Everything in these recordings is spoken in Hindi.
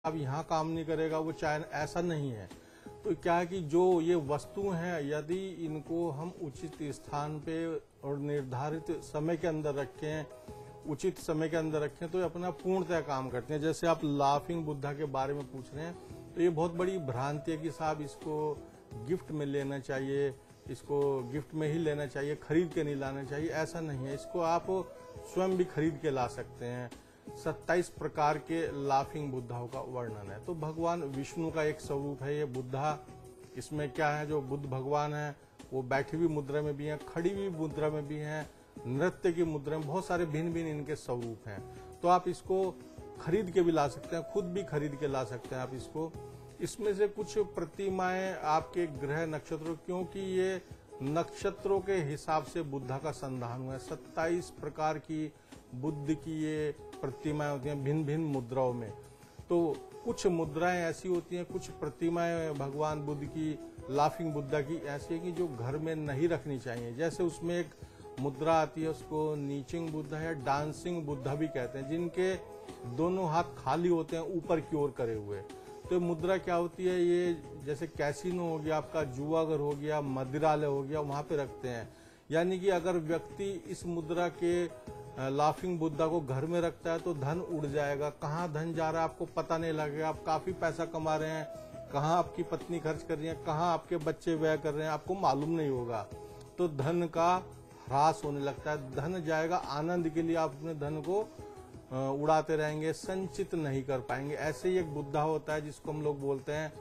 अब यहाँ काम नहीं करेगा वो चाहे, ऐसा नहीं है। तो क्या है कि जो ये वस्तु हैं, यदि इनको हम उचित स्थान पे और निर्धारित समय के अंदर रखें, उचित समय के अंदर रखें, तो ये अपना पूर्णतः काम करते हैं। जैसे आप लाफिंग बुद्धा के बारे में पूछ रहे हैं, तो ये बहुत बड़ी भ्रांति है कि साहब इसको गिफ्ट में लेना चाहिए, इसको गिफ्ट में ही लेना चाहिए, खरीद के नहीं लाना चाहिए। ऐसा नहीं है, इसको आप स्वयं भी खरीद के ला सकते हैं। 27 प्रकार के लाफिंग बुद्धाओं का वर्णन है। तो भगवान विष्णु का एक स्वरूप है ये बुद्धा। इसमें क्या है, जो बुद्ध भगवान है वो बैठी हुई मुद्रा में भी हैं, खड़ी हुई मुद्रा में भी हैं, नृत्य की मुद्रा में, बहुत सारे भिन्न भिन्न इनके स्वरूप हैं। तो आप इसको खरीद के भी ला सकते हैं, खुद भी खरीद के ला सकते हैं आप इसको। इसमें से कुछ प्रतिमाएं आपके ग्रह नक्षत्रों, क्योंकि ये नक्षत्रों के हिसाब से बुद्धा का संधान हुआ है। 27 प्रकार की बुद्ध की ये प्रतिमाएं होती हैं भिन्न भिन्न मुद्राओं में। तो कुछ मुद्राएं ऐसी होती हैं, कुछ प्रतिमाएं भगवान बुद्ध की, लाफिंग बुद्धा की ऐसी है कि जो घर में नहीं रखनी चाहिए। जैसे उसमें एक मुद्रा आती है, उसको नीचिंग बुद्धा या डांसिंग बुद्धा भी कहते हैं, जिनके दोनों हाथ खाली होते हैं ऊपर की ओर करे हुए। तो मुद्रा क्या होती है, ये जैसे कैसीनो हो गया, आपका जुआघर हो गया, मदिरालय हो गया, वहां पे रखते हैं। यानी कि अगर व्यक्ति इस मुद्रा के लाफिंग बुद्धा को घर में रखता है तो धन उड़ जाएगा। कहाँ धन जा रहा है आपको पता नहीं लगेगा। आप काफी पैसा कमा रहे हैं, कहाँ आपकी पत्नी खर्च कर रही है, कहाँ आपके बच्चे व्यय कर रहे हैं, आपको मालूम नहीं होगा। तो धन का ह्रास होने लगता है, धन जाएगा। आनंद के लिए आप अपने धन को उड़ाते रहेंगे, संचित नहीं कर पाएंगे। ऐसे ही एक बुद्धा होता है जिसको हम लोग बोलते हैं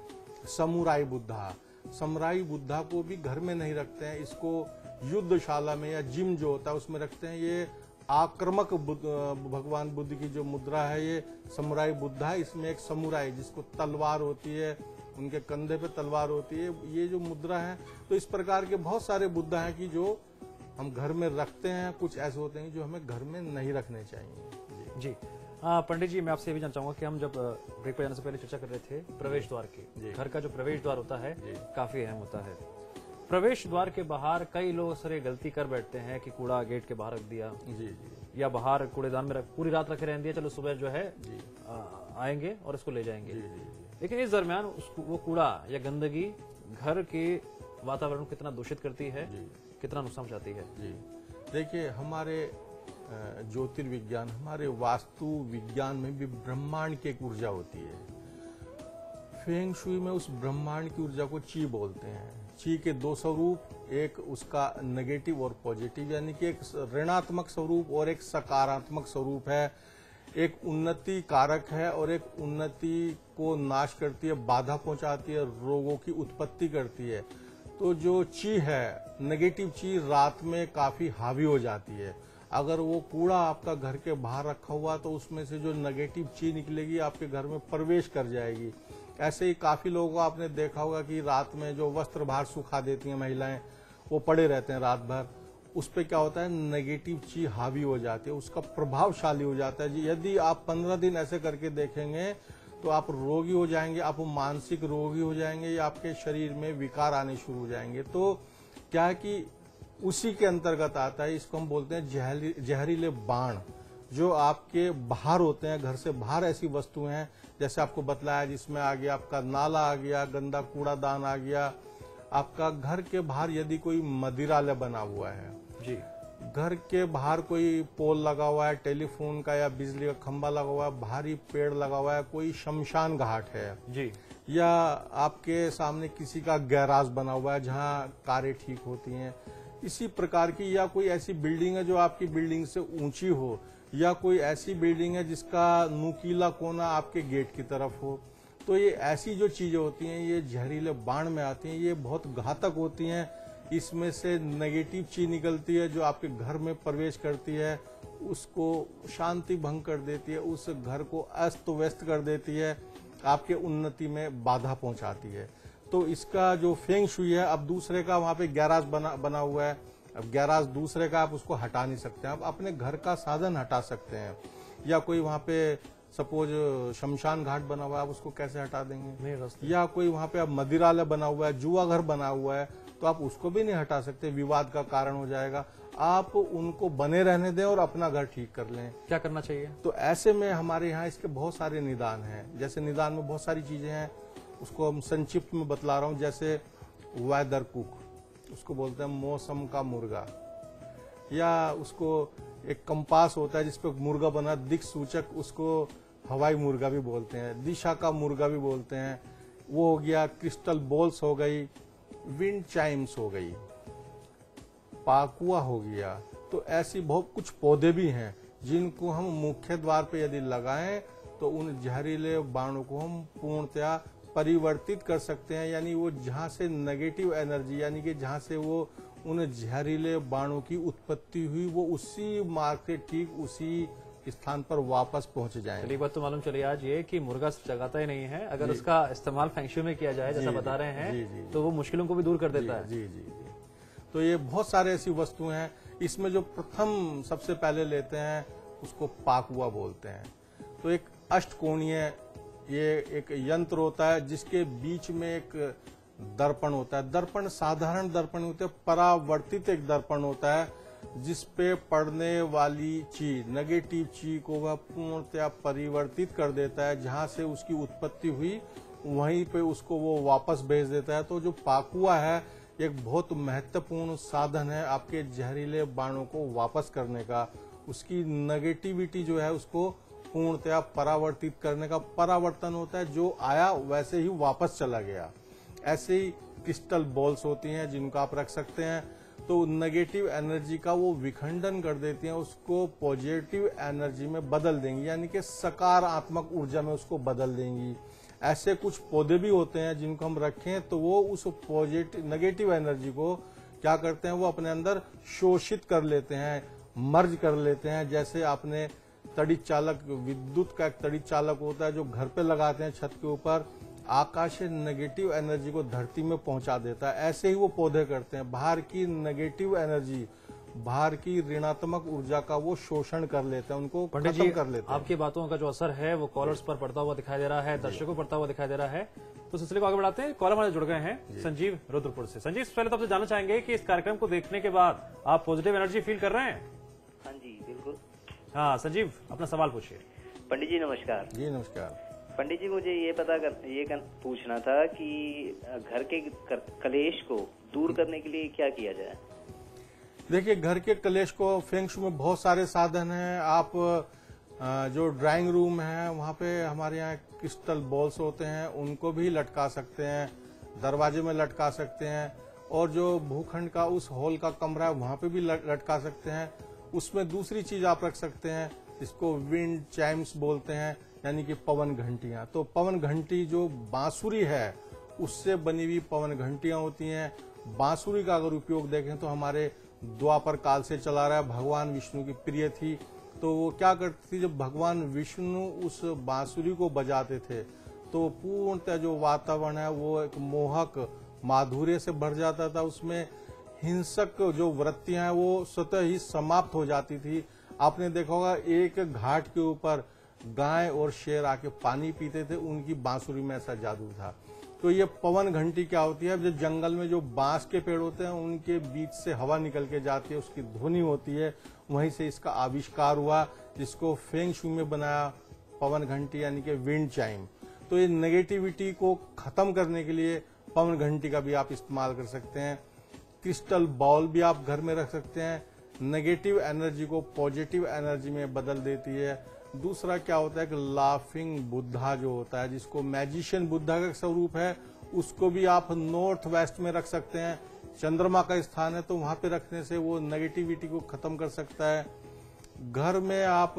समुराई बुद्धा। समुराई बुद्धा को भी घर में नहीं रखते हैं, इसको युद्धशाला में या जिम जो होता है उसमें रखते हैं। ये आक्रामक भगवान बुद्ध की जो मुद्रा है, ये समुराई बुद्धा है। इसमें एक समुराई जिसको तलवार होती है, उनके कंधे पे तलवार होती है, ये जो मुद्रा है। तो इस प्रकार के बहुत सारे बुद्धा हैं कि जो हम घर में रखते हैं, कुछ ऐसे होते हैं जो हमें घर में नहीं रखने चाहिए। जी पंडित जी, मैं आपसे ये भी जानना चाहूंगा कि हम जब ब्रेक पर जाने से पहले चर्चा कर रहे थे प्रवेश द्वार की। घर का जो प्रवेश द्वार होता है काफी अहम होता है। प्रवेश द्वार के बाहर कई लोग सर ये गलती कर बैठते हैं कि कूड़ा गेट के बाहर रख दिया, या बाहर कूड़ेदान में पूरी रात रखे रहने दिया, चलो सुबह जो है आएंगे और इसको ले जाएंगे। लेकिन इस दरमियान वो कूड़ा या गंदगी घर के वातावरण को कितना दूषित करती है, कितना नुकसान पहुंचाती है। देखिए, हमारे ज्योतिर्विज्ञान, हमारे वास्तु विज्ञान में भी ब्रह्मांड की एक ऊर्जा होती है। फेंग शुई में उस ब्रह्मांड की ऊर्जा को ची बोलते हैं। ची के दो स्वरूप, एक उसका नेगेटिव और पॉजिटिव, यानी कि एक ऋणात्मक स्वरूप और एक सकारात्मक स्वरूप है। एक उन्नति कारक है और एक उन्नति को नाश करती है, बाधा पहुंचाती है, रोगों की उत्पत्ति करती है। तो जो ची है, नेगेटिव ची, रात में काफी हावी हो जाती है। अगर वो कूड़ा आपका घर के बाहर रखा हुआ तो उसमें से जो नेगेटिव ची निकलेगी आपके घर में प्रवेश कर जाएगी। ऐसे ही काफी लोगों को आपने देखा होगा कि रात में जो वस्त्र बाहर सुखा देती हैं महिलाएं, वो पड़े रहते हैं रात भर। उस पे क्या होता है, नेगेटिव ची हावी हो जाती है, उसका प्रभावशाली हो जाता है। यदि आप 15 दिन ऐसे करके देखेंगे तो आप रोगी हो जाएंगे, आप मानसिक रोगी हो जाएंगे, या आपके शरीर में विकार आने शुरू हो जाएंगे। तो क्या है कि उसी के अंतर्गत आता है, इसको हम बोलते हैं जहरीले बाण, जो आपके बाहर होते हैं। घर से बाहर ऐसी वस्तुएं हैं, जैसे आपको बतलाया, जिसमें आ गया आपका नाला आ गया, गंदा कूड़ादान आ गया। आपका घर के बाहर यदि कोई मदिरालय बना हुआ है जी, घर के बाहर कोई पोल लगा हुआ है टेलीफोन का या बिजली का खंभा लगा हुआ है, भारी पेड़ लगा हुआ है, कोई शमशान घाट है जी, या आपके सामने किसी का गैराज बना हुआ है जहां कारें ठीक होती हैं, इसी प्रकार की, या कोई ऐसी बिल्डिंग है जो आपकी बिल्डिंग से ऊंची हो, या कोई ऐसी बिल्डिंग है जिसका नुकीला कोना आपके गेट की तरफ हो। तो ये ऐसी जो चीजें होती हैं, ये जहरीले बाण में आती हैं, ये बहुत घातक होती हैं। इसमें से नेगेटिव चीज निकलती है जो आपके घर में प्रवेश करती है, उसको शांति भंग कर देती है, उस घर को अस्त व्यस्त कर देती है, आपके उन्नति में बाधा पहुंचाती है। तो इसका जो फेंग शुई है, अब दूसरे का वहां पे गैराज बना हुआ है, अब गैराज दूसरे का, आप उसको हटा नहीं सकते, आप अपने घर का साधन हटा सकते हैं। या कोई वहां पे सपोज शमशान घाट बना हुआ है, आप उसको कैसे हटा देंगे? नहीं हटा सकते। या कोई वहां पे अब मदिरालय बना हुआ है, जुआ घर बना हुआ है, तो आप उसको भी नहीं हटा सकते, विवाद का कारण हो जाएगा। आप उनको बने रहने दें और अपना घर ठीक कर लें। क्या करना चाहिए? तो ऐसे में हमारे यहाँ इसके बहुत सारे निदान हैं। जैसे निदान में बहुत सारी चीजें हैं, उसको हम संक्षिप्त में बतला रहा हूँ। जैसे वेदर कुक, उसको बोलते हैं मौसम का मुर्गा, या उसको एक कंपास होता है जिसपे मुर्गा बना, दिक सूचक, उसको हवाई मुर्गा भी बोलते हैं, दिशा का मुर्गा भी बोलते हैं। वो हो गया, क्रिस्टल बॉल्स हो गई, विंड चाइम्स हो गई, पाकुआ हो गया। तो ऐसी बहुत कुछ पौधे भी हैं जिनको हम मुख्य द्वार पे यदि लगाएं तो उन जहरीले बाणों को हम पूर्णतया परिवर्तित कर सकते हैं। यानी वो जहां से नेगेटिव एनर्जी, यानी कि जहां से वो उन जहरीले बाणों की उत्पत्ति हुई, वो उसी मार्ग से ठीक उसी स्थान पर वापस पहुंच जाएं। चलिए, बात तो मालूम चली आज ये कि मुर्गा जगाता ही नहीं है, अगर उसका इस्तेमाल फेंगशुई में किया जाए जैसा बता रहे हैं तो वो मुश्किलों को भी दूर कर देता है। जी जी जी। तो ये बहुत सारे ऐसी वस्तुएं हैं। इसमें जो प्रथम सबसे पहले लेते हैं उसको पाकुआ बोलते हैं। तो एक अष्टकोणीय ये एक यंत्र होता है जिसके बीच में एक दर्पण होता है। दर्पण साधारण दर्पण होते हैं, परावर्तित एक दर्पण होता है जिसपे पड़ने वाली चीज, नेगेटिव चीज को वह पूर्णतया परिवर्तित कर देता है। जहां से उसकी उत्पत्ति हुई वहीं पे उसको वो वापस भेज देता है। तो जो पाकुआ है एक बहुत महत्वपूर्ण साधन है आपके जहरीले बाणों को वापस करने का। उसकी नेगेटिविटी जो है उसको पूर्णतया परावर्तित करने का। परावर्तन होता है, जो आया वैसे ही वापस चला गया। ऐसे ही क्रिस्टल बॉल्स होती हैं जिनको आप रख सकते हैं, तो नेगेटिव एनर्जी का वो विखंडन कर देती हैं, उसको पॉजिटिव एनर्जी में बदल देंगी, यानी कि सकारात्मक ऊर्जा में उसको बदल देंगी। ऐसे कुछ पौधे भी होते हैं जिनको हम रखें तो वो उस पॉजिटिव नेगेटिव एनर्जी को क्या करते हैं, वो अपने अंदर शोषित कर लेते हैं, मर्ज कर लेते हैं। जैसे आपने तड़ी चालक, विद्युत का एक तड़ी चालक होता है जो घर पे लगाते हैं छत के ऊपर, आकाशीय नेगेटिव एनर्जी को धरती में पहुंचा देता है। ऐसे ही वो पौधे करते हैं, बाहर की नेगेटिव एनर्जी, बाहर की ऋणात्मक ऊर्जा का वो शोषण कर लेते हैं, उनको खत्म कर लेते हैं। आपकी बातों का जो असर है वो कॉलर्स पर पड़ता हुआ दिखाई दे रहा है, दर्शकों पर पड़ता हुआ दिखाई दे रहा है। तो सिलसिले को आगे बढ़ाते हैं। कॉलर हमारे जुड़ गए हैं संजीव रुद्रपुर से। संजीव, पहले तो आपसे जानना चाहेंगे कि इस कार्यक्रम को देखने के बाद आप पॉजिटिव एनर्जी फील कर रहे हैं? हाँ जी, बिल्कुल। हाँ संजीव, अपना सवाल पूछिए। पंडित जी नमस्कार। जी नमस्कार। पंडित जी, मुझे ये पूछना था कि घर के कलेश को दूर करने के लिए क्या किया जाए? देखिए, घर के कलेश को फेंगशुई में बहुत सारे साधन हैं। आप जो ड्राइंग रूम है वहाँ पे हमारे यहाँ क्रिस्टल बॉल्स होते हैं, उनको भी लटका सकते हैं, दरवाजे में लटका सकते हैं, और जो भूखंड का उस हॉल का कमरा है वहाँ पे भी लटका सकते हैं। उसमें दूसरी चीज आप रख सकते हैं जिसको विंड चाइम्स बोलते हैं, यानी कि पवन घंटियां। तो पवन घंटी जो बांसुरी है उससे बनी हुई पवन घंटियां होती हैं। बांसुरी का अगर उपयोग देखें तो हमारे द्वापर काल से चला रहा है, भगवान विष्णु की प्रिय थी। तो वो क्या करती थी, जब भगवान विष्णु उस बांसुरी को बजाते थे तो पूर्णतः जो वातावरण है वो एक मोहक माधुर्य से भर जाता था। उसमें हिंसक जो वृत्तियां हैं वो स्वतः ही समाप्त हो जाती थी। आपने देखा होगा एक घाट के ऊपर गाय और शेर आके पानी पीते थे, उनकी बांसुरी में ऐसा जादू था। तो ये पवन घंटी क्या होती है, जो जंगल में जो बांस के पेड़ होते हैं उनके बीच से हवा निकल के जाती है, उसकी ध्वनि होती है, वहीं से इसका आविष्कार हुआ, जिसको फेंगशुई में बनाया पवन घंटी, यानी कि विंड चाइम। तो ये नेगेटिविटी को खत्म करने के लिए पवन घंटी का भी आप इस्तेमाल कर सकते हैं। क्रिस्टल बॉल भी आप घर में रख सकते हैं, नेगेटिव एनर्जी को पॉजिटिव एनर्जी में बदल देती है। दूसरा क्या होता है कि लाफिंग बुद्धा जो होता है, जिसको मैजिशियन बुद्धा का स्वरूप है, उसको भी आप नॉर्थ वेस्ट में रख सकते हैं। चंद्रमा का स्थान है तो वहां पे रखने से वो नेगेटिविटी को खत्म कर सकता है। घर में आप,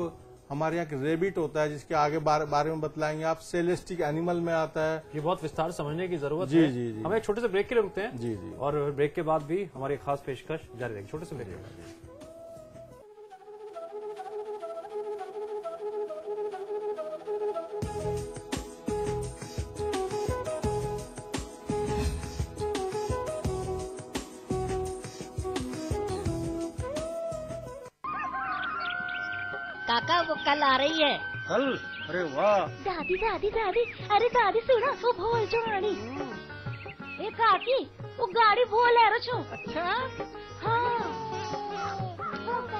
हमारे यहाँ रेबिट होता है जिसके आगे बारे में बतलाएंगे आप, सेलेस्टिक एनिमल में आता है। ये बहुत विस्तार समझने की जरूरत जी, है। जी, जी। हम एक छोटे से ब्रेक के लिए रुकते हैं। जी जी। और ब्रेक के बाद भी हमारी खास पेशकश जारी रहेगी। छोटे से ब्रेक के बाद। काका वो कल आ रही है। कल? अरे वाह। दादी दादी दादी, अरे दादी सुनो, वो भोल जो गाड़ी। ए काकी, वो गाड़ी भोल है रचो। अच्छा। हाँ।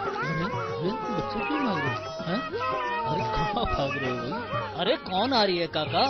अरे बच्चे क्यों भाग रहे हैं? अरे कहाँ भाग रहे हो भाई? अरे कौन आ रही है काका?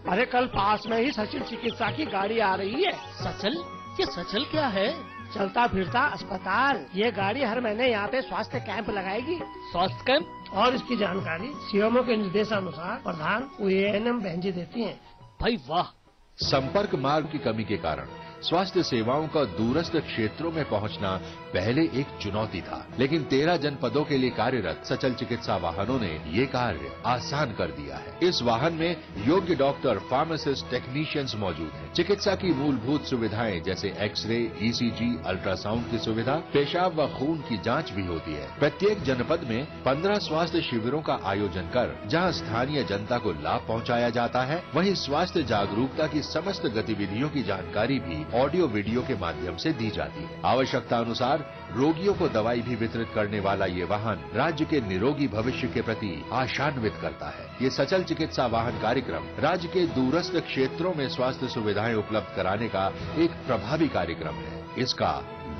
अरे कल पास में ही सचिन चिकित्सा की गाड़ी आ रही है। सचल? ये सचल क्या है? चलता फिरता अस्पताल। ये गाड़ी हर महीने यहाँ पे स्वास्थ्य कैंप लगाएगी। स्वास्थ्य कैंप? और इसकी जानकारी सीएमओ के निर्देशानुसार प्रधान एएनएम बहन जी देती हैं। भाई वाह। संपर्क मार्ग की कमी के कारण स्वास्थ्य सेवाओं का दूरस्थ क्षेत्रों में पहुंचना पहले एक चुनौती था, लेकिन 13 जनपदों के लिए कार्यरत सचल चिकित्सा वाहनों ने ये कार्य आसान कर दिया है। इस वाहन में योग्य डॉक्टर, फार्मासिस्ट, टेक्नीशियंस मौजूद हैं। चिकित्सा की मूलभूत सुविधाएं जैसे एक्सरे, ईसीजी, अल्ट्रासाउंड की सुविधा, पेशाब व खून की जांच भी होती है। प्रत्येक जनपद में 15 स्वास्थ्य शिविरों का आयोजन कर जहां स्थानीय जनता को लाभ पहुंचाया जाता है, वहीं स्वास्थ्य जागरूकता की समस्त गतिविधियों की जानकारी भी ऑडियो वीडियो के माध्यम से दी जाती है। आवश्यकता अनुसार रोगियों को दवाई भी वितरित करने वाला ये वाहन राज्य के निरोगी भविष्य के प्रति आशान्वित करता है। ये सचल चिकित्सा वाहन कार्यक्रम राज्य के दूरस्थ क्षेत्रों में स्वास्थ्य सुविधाएं उपलब्ध कराने का एक प्रभावी कार्यक्रम है। इसका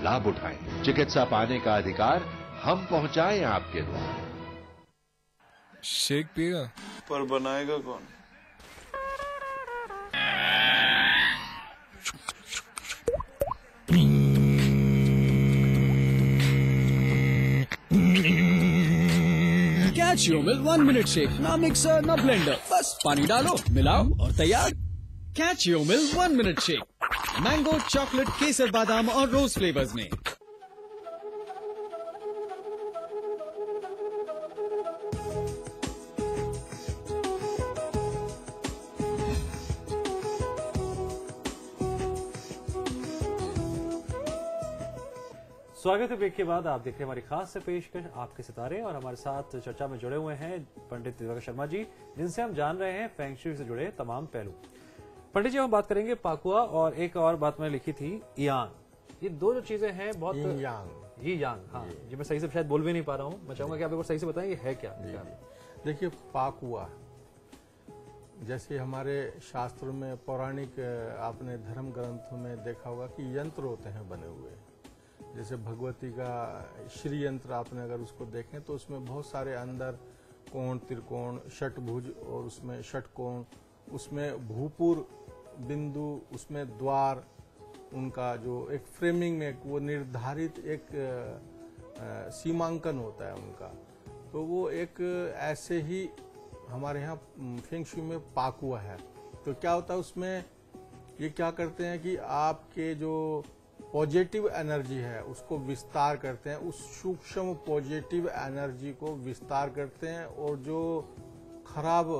लाभ उठाएं। चिकित्सा पाने का अधिकार हम पहुंचाएं आपके द्वार। शेक पिएगा? पर बनाएगा कौन? कैचियोमिल 1 मिनट शेक, ना मिक्सर ना ब्लेंडर, बस पानी डालो, मिलाओ और तैयार। कैचियोमिल 1 मिनट शेक, मैंगो, चॉकलेट, केसर, बादाम और रोज फ्लेवर्स में। स्वागत है। ब्रेक के बाद आप देख रहे हैं हमारी खास से पेशकश आपके सितारे, और हमारे साथ चर्चा में जुड़े हुए हैं पंडित दिवाकर शर्मा जी, जिनसे हम जान रहे हैं फेंग शुई से जुड़े तमाम पहलू। पंडित जी, हम बात करेंगे पाकुआ, और एक और बात मैंने लिखी थी यांग। ये दो जो चीजें हैं बहुत ये यांग। हाँ जी, मैं सही से शायद बोल भी नहीं पा रहा हूँ। मैं चाहूंगा कि आप एक बार सही से बताएं ये है क्या? देखिए, पाकुआ जैसे हमारे शास्त्रों में पौराणिक आपने धर्म ग्रंथों में देखा होगा कि यंत्र होते हैं बने हुए। जैसे भगवती का श्री यंत्र आपने अगर उसको देखें तो उसमें बहुत सारे अंदर कोण, त्रिकोण, षटभुज और उसमें षटकोण, उसमें भूपुर बिंदु, उसमें द्वार, उनका जो एक फ्रेमिंग में वो निर्धारित एक सीमांकन होता है उनका। तो वो एक ऐसे ही हमारे यहाँ फेंग शुई में पाकुआ है। तो क्या होता है उसमें, ये क्या करते हैं कि आपके जो पॉजिटिव एनर्जी है उसको विस्तार करते हैं, उस सूक्ष्म पॉजिटिव एनर्जी को विस्तार करते हैं, और जो खराब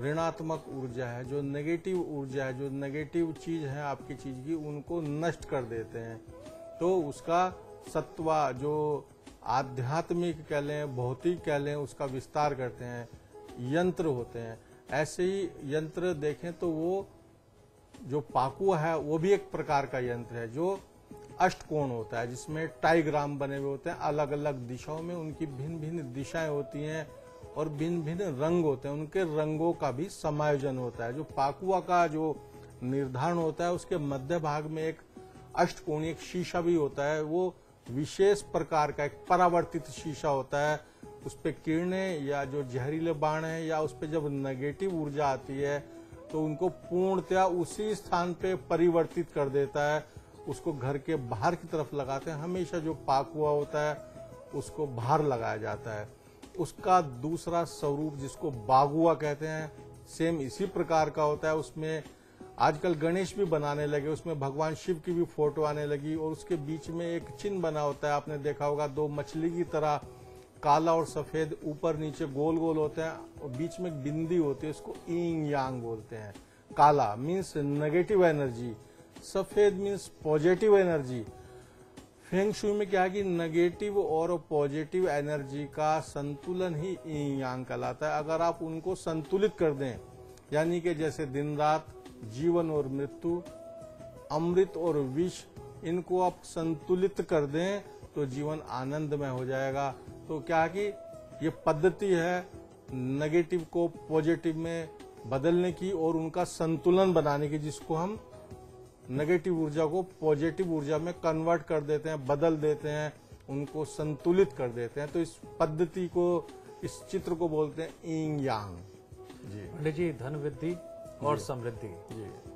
ऋणात्मक ऊर्जा है, जो नेगेटिव ऊर्जा है, जो नेगेटिव चीज है आपकी चीज की, उनको नष्ट कर देते हैं। तो उसका सत्वा, जो आध्यात्मिक कह लें, भौतिक कह लें, उसका विस्तार करते हैं। यंत्र होते हैं ऐसे ही। यंत्र देखें तो वो जो पाकुआ है वो भी एक प्रकार का यंत्र है, जो अष्टकोण होता है, जिसमें टाइग्राम बने हुए होते हैं अलग अलग दिशाओं में। उनकी भिन्न भिन्न दिशाएं होती हैं और भिन्न भिन्न रंग होते हैं, उनके रंगों का भी समायोजन होता है। जो पाकुआ का जो निर्धारण होता है, उसके मध्य भाग में एक अष्टकोणीय शीशा भी होता है। वो विशेष प्रकार का एक परावर्तित शीशा होता है। उस पे किरणें या जो जहरीले बाण है, या उस पे जब नेगेटिव ऊर्जा आती है तो उनको पूर्णतया उसी स्थान पे परिवर्तित कर देता है। उसको घर के बाहर की तरफ लगाते हैं। हमेशा जो पाकुआ होता है उसको बाहर लगाया जाता है। उसका दूसरा स्वरूप जिसको बागुआ कहते हैं, सेम इसी प्रकार का होता है। उसमें आजकल गणेश भी बनाने लगे, उसमें भगवान शिव की भी फोटो आने लगी, और उसके बीच में एक चिन्ह बना होता है। आपने देखा होगा, दो मछली की तरह काला और सफेद, ऊपर नीचे गोल गोल होते हैं, और बीच में एक बिंदी होती है। उसको यिंग यांग बोलते हैं। काला मीन्स नेगेटिव एनर्जी, सफेद means positive energy. Feng shui में क्या है कि नेगेटिव और पॉजिटिव एनर्जी का संतुलन ही यिंग यांग कहलाता है। अगर आप उनको संतुलित कर दें, यानी कि जैसे दिन रात, जीवन और मृत्यु, अमृत और विष, इनको आप संतुलित कर दें तो जीवन आनंदमय हो जाएगा। तो क्या है कि ये पद्धति है नेगेटिव को पॉजिटिव में बदलने की और उनका संतुलन बनाने की, जिसको हम नेगेटिव ऊर्जा को पॉजिटिव ऊर्जा में कन्वर्ट कर देते हैं, बदल देते हैं, उनको संतुलित कर देते हैं। तो इस पद्धति को, इस चित्र को बोलते हैं यिंग यांग। जी पंडित जी, धन वृद्धि और समृद्धि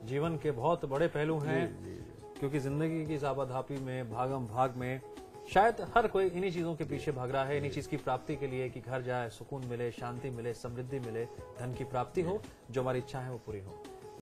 जीवन के बहुत बड़े पहलू हैं, क्योंकि जिंदगी की आपाधापी में, भागम भाग में शायद हर कोई इन्हीं चीजों के पीछे भाग रहा है, इन्हीं चीज की प्राप्ति के लिए कि घर जाए, सुकून मिले, शांति मिले, समृद्धि मिले, धन की प्राप्ति हो, जो हमारी इच्छा है वो पूरी हो।